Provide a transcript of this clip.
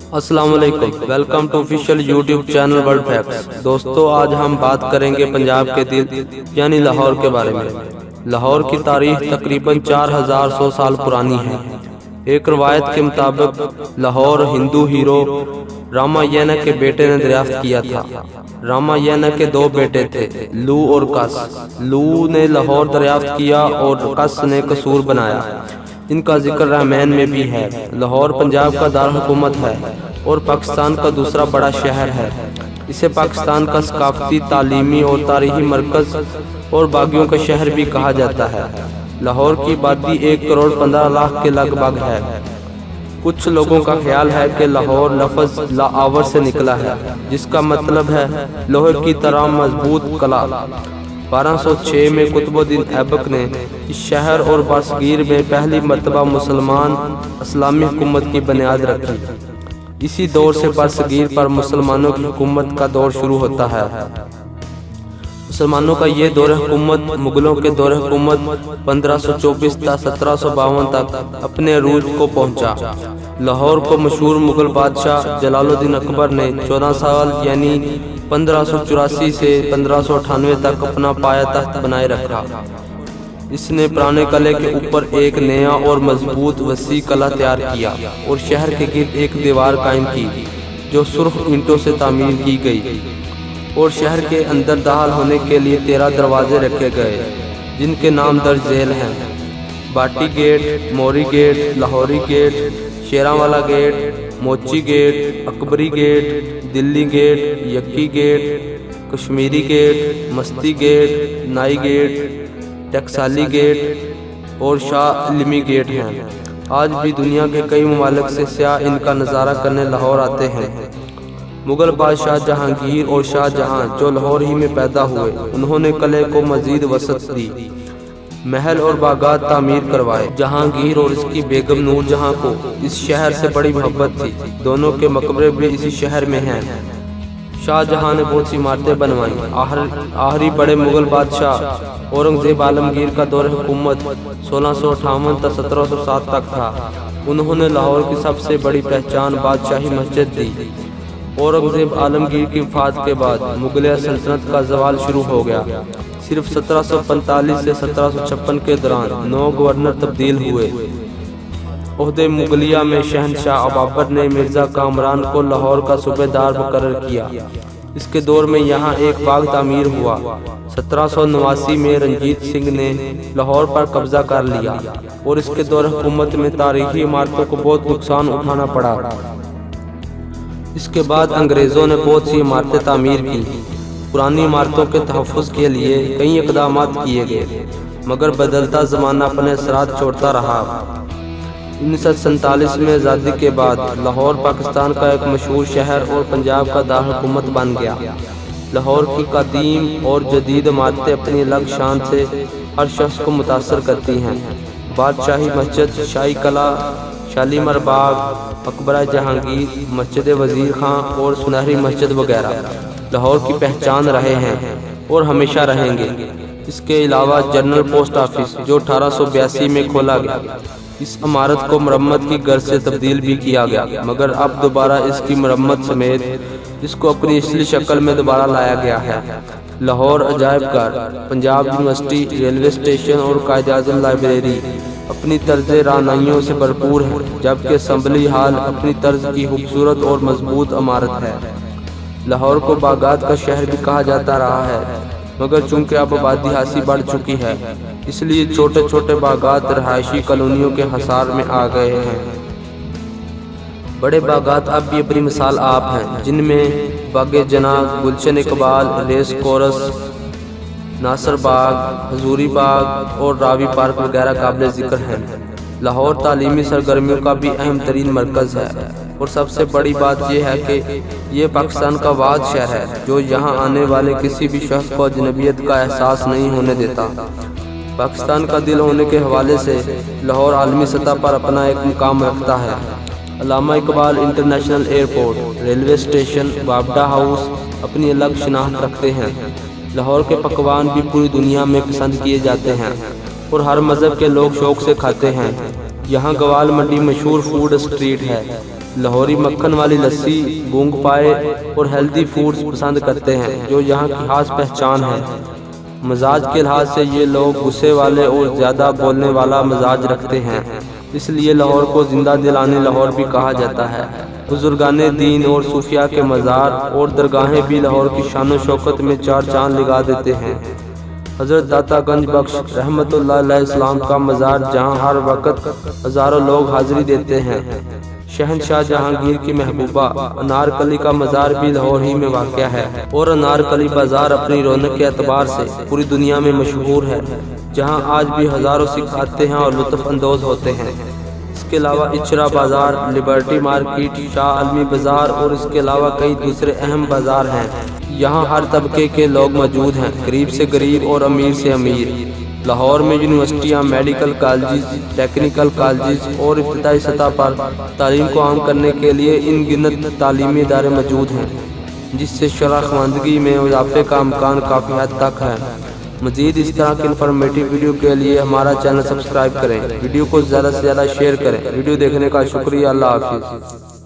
السلام علیکم، welcome to official YouTube channel World Facts. دوستو، آج ہم بات کریں گے پنجاب کے دل یعنی لاہور کے بارے میں۔ لاہور کی تاریخ تقریباً 4100 سال پرانی ہے۔ ایک روایت کے مطابق لاہور ہندو ہیرو راماینا کے بیٹے نے دریافت کیا تھا۔ راماینا کے دو بیٹے تھے، لو اور کس۔ لو نے لاہور دریافت کیا اور کس نے قصور بنایا، جن کا ذکر رامائن میں بھی ہے۔ لاہور پنجاب کا دارالحکومت ہے اور پاکستان کا دوسرا بڑا شہر ہے۔ اسے پاکستان کا ثقافتی، تعلیمی اور تاریخی مرکز اور باغیوں کا شہر بھی کہا جاتا ہے۔ لاہور کی آبادی 1,15,00,000 کے لگ بھگ ہے۔ کچھ لوگوں کا خیال ہے کہ لاہور لفظ لاآور سے نکلا ہے، جس کا مطلب ہے لوہے کی طرح مضبوط قلعہ۔ 1206 میں قطب الدین ایبک نے اس شہر اور برصغیر میں پہلی مرتبہ مسلمان اسلامی حکومت کی بنیاد رکھی۔ اسی دور سے برصغیر پر مسلمانوں کی حکومت کا دور شروع ہوتا ہے۔ مسلمانوں کا یہ دور حکومت مغلوں کے دور حکومت 1524 تا 1752 تک اپنے عروج کو پہنچا۔ لاہور کو مشہور مغل بادشاہ جلال الدین اکبر نے 14 سال یعنی 1584 سے 1598 تک اپنا پایہ تخت بنائے رکھا۔ اس نے پرانے قلعے کے اوپر ایک نیا اور مضبوط وسیع قلعہ تیار کیا اور شہر کے گرد ایک دیوار قائم کی جو سرخ اینٹوں سے تعمیر کی گئی، اور شہر کے اندر داخل ہونے کے لیے 13 دروازے رکھے گئے، جن کے نام درج ذیل ہیں: باٹی گیٹ، موری گیٹ، لاہوری گیٹ، شیراں والا گیٹ، موچی گیٹ، اکبری گیٹ، دلی گیٹ، یکی گیٹ، کشمیری گیٹ، مستی گیٹ، نائی گیٹ، ٹکسالی گیٹ اور شاہ علمی گیٹ ہیں۔ آج بھی دنیا کے کئی ممالک سے سیاح ان کا نظارہ کرنے لاہور آتے ہیں۔ مغل بادشاہ جہانگیر اور شاہ جہاں جو لاہور ہی میں پیدا ہوئے، انہوں نے قلعے کو مزید وسعت دی، محل اور باغات تعمیر کروائے۔ جہانگیر اور اس کی بیگم نور جہاں کو اس شہر سے بڑی محبت تھی۔ دونوں کے مقبرے بھی اسی شہر میں ہیں۔ شاہ جہاں نے بہت سی عمارتیں بنوائیں۔ آخری بڑے مغل بادشاہ اورنگزیب عالمگیر کا دور حکومت 1658 تا 1707 تک تھا۔ انہوں نے لاہور کی سب سے بڑی پہچان بادشاہی مسجد دی۔ اورنگزیب عالمگیر کی وفات کے بعد مغلیہ سلطنت کا زوال شروع ہو گیا۔ صرف 1745 سے 1756 کے دوران 9 گورنر تبدیل ہوئے۔ عہدے مغلیہ میں شہنشاہ بابر نے مرزا کامران کو لاہور کا صوبیدار مقرر کیا۔ اس کے دور میں یہاں ایک باغ تعمیر ہوا۔ 1789 میں رنجیت سنگھ نے لاہور پر قبضہ کر لیا اور اس کے دور حکومت میں تاریخی عمارتوں کو بہت نقصان اٹھانا پڑا۔ اس کے بعد انگریزوں نے بہت سی عمارتیں تعمیر کی۔ پرانی عمارتوں کے تحفظ کے لیے کئی اقدامات کیے گئے، مگر بدلتا زمانہ اپنے اثرات چھوڑتا رہا۔ 1947 میں آزادی کے بعد لاہور پاکستان کا ایک مشہور شہر اور پنجاب کا دارالحکومت بن گیا۔ لاہور کی قدیم اور جدید عمارتیں اپنی الگ شان سے ہر شخص کو متاثر کرتی ہیں۔ بادشاہی مسجد، شاہی قلعہ، شالیمار باغ، مقبرہ جہانگیر، مسجد وزیر خان اور سنہری مسجد وغیرہ لاہور کی پہچان رہے ہیں اور ہمیشہ رہیں گے۔ اس کے علاوہ جنرل پوسٹ آفس جو 1882 میں کھولا گیا، اس عمارت کو مرمت کی غرض سے تبدیل بھی کیا گیا، مگر اب دوبارہ اس کی مرمت سمیت اس کو اپنی اصلی شکل میں دوبارہ لایا گیا ہے۔ لاہور عجائب گھر، پنجاب یونیورسٹی، ریلوے اسٹیشن اور قائد اعظم لائبریری اپنی طرز رہنمائیوں سے بھرپور ہے، جبکہ اسمبلی ہال اپنی طرز کی خوبصورت اور مضبوط عمارت ہے۔ لاہور کو باغات کا شہر بھی کہا جاتا رہا ہے، مگر چونکہ اب آبادی خاصی بڑھ چکی ہے، اس لیے چھوٹے چھوٹے باغات رہائشی کالونیوں کے حصار میں آ گئے ہیں۔ بڑے باغات اب بھی اپنی مثال آپ ہیں، جن میں باغ جناح، گلشن اقبال، ریس کورس، ناصر باغ، حضوری باغ اور راوی پارک وغیرہ قابل ذکر ہیں۔ لاہور تعلیمی سرگرمیوں کا بھی اہم ترین مرکز ہے، اور سب سے بڑی بات یہ ہے کہ یہ پاکستان کا واحد شہر ہے جو یہاں آنے والے کسی بھی شخص کو اجنبیت کا احساس نہیں ہونے دیتا۔ پاکستان کا دل ہونے کے حوالے سے لاہور عالمی سطح پر اپنا ایک مقام رکھتا ہے۔ Allama Iqbal international airport, railway station, بابڈا ہاؤس اپنی الگ شناخت رکھتے ہیں۔ لاہور کے پکوان بھی پوری دنیا میں پسند کیے جاتے ہیں اور ہر مذہب کے لوگ شوق سے کھاتے ہیں۔ یہاں گوال منڈی مشہور فوڈ اسٹریٹ ہے، لاہوری مکھن والی لسی، بونگ پائے اور ہیلدی فوڈز پسند کرتے ہیں جو یہاں کی خاص پہچان ہے۔ مزاج کے لحاظ سے یہ لوگ غصے والے اور زیادہ بولنے والا مزاج رکھتے ہیں، اس لیے لاہور کو زندہ دلانی لاہور بھی کہا جاتا ہے۔ بزرگان دین اور صوفیاء کے مزار اور درگاہیں بھی لاہور کی شان و شوکت میں چار چاند لگا دیتے ہیں۔ حضرت داتا گنج بخش رحمت اللہ علیہ السلام کا مزار جہاں ہر وقت ہزاروں لوگ حاضری دیتے ہیں۔ شہنشاہ جہانگیر کی محبوبہ انارکلی کا مزار بھی لاہور ہی میں واقع ہے، اور انارکلی بازار اپنی رونق کے اعتبار سے پوری دنیا میں مشہور ہے، جہاں آج بھی ہزاروں سکھ آتے ہیں اور لطف اندوز ہوتے ہیں۔ اس کے علاوہ اچرا بازار، لبرٹی مارکیٹ، شاہ عالمی بازار اور اس کے علاوہ کئی دوسرے اہم بازار ہیں۔ یہاں ہر طبقے کے لوگ موجود ہیں، غریب سے غریب اور امیر سے امیر۔ لاہور میں یونیورسٹیاں، میڈیکل کالجز، ٹیکنیکل کالجز اور ابتدائی سطح پر تعلیم کو عام کرنے کے لیے ان گنت تعلیمی ادارے موجود ہیں، جس سے شرح خواندگی میں اضافے کا امکان کافی حد تک ہے۔ مزید اس طرح کی انفارمیٹیو ویڈیو کے لیے ہمارا چینل سبسکرائب کریں، ویڈیو کو زیادہ سے زیادہ شیئر کریں۔ ویڈیو دیکھنے کا شکریہ، اللہ حافظ۔